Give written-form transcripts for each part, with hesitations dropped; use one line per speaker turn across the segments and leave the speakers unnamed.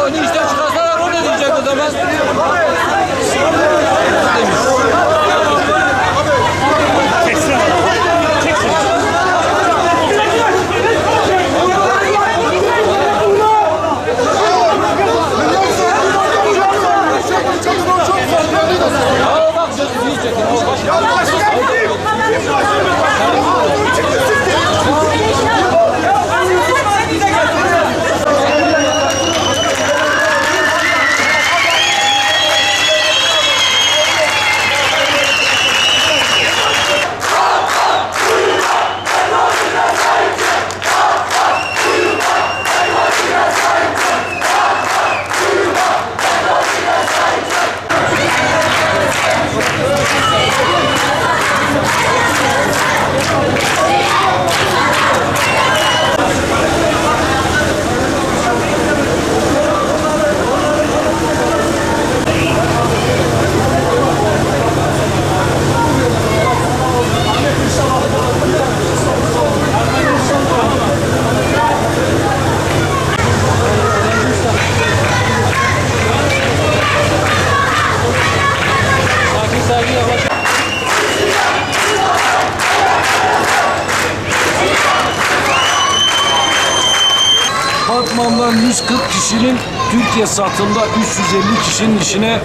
Hani işten çıkarsalar o ne diyecek o zaman?
Batman'dan 140 kişinin Türkiye satında 350 kişinin işine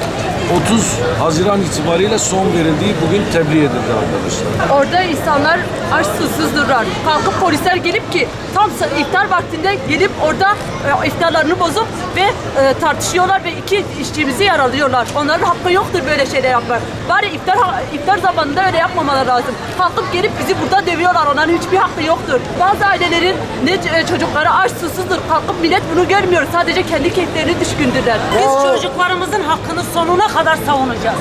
30 Haziran itibariyle son verildiği bugün tebliğ edildi arkadaşlar.
Orada insanlar aç susuzdular. Kalkıp polisler gelip ki tam iftar vaktinde gelip orada iftarlarını bozup ve tartışıyorlar ve iki işçimizi yaralıyorlar. Onların hakkı yoktur böyle şeyler yapmak. Bari iftar zamanında öyle yapmamaları lazım. Kalkıp gelip bizi burada dövüyorlar. Onların hiçbir hakkı yoktur. Bazı ailelerin çocukları aç susuzdur. Kalkıp millet bunu görmüyor. Sadece kendi keyiflerine düşkündürler.
Biz çocuklarımızın hakkını sonuna kadar savunacağız.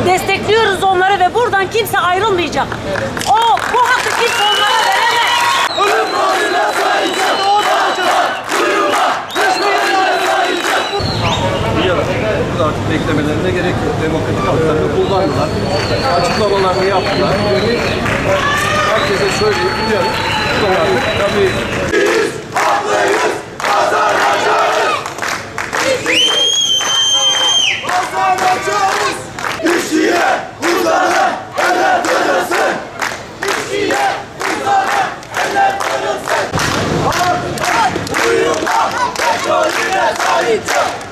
Destekliyoruz onları ve buradan kimse ayrılmayacak. Bu hakkı kimse onlara veremez.
Ölüm rolüne sayacak, o bağcılar, duyuma, düşmeyenlere sayacak.
Burada artık beklemelerine gerek yok. Demokratik haklarını kullandılar. Açıklamalarını yaptılar. Herkese söyleyip biliyorum. Artık tabii.
Biz haklıyız, kazanacağız. Kazanacağız. İşçiye, uzana, eller dönülsün. İşçiye, uzana, eller dönülsün. Uyuma, petrolüne sahip çık.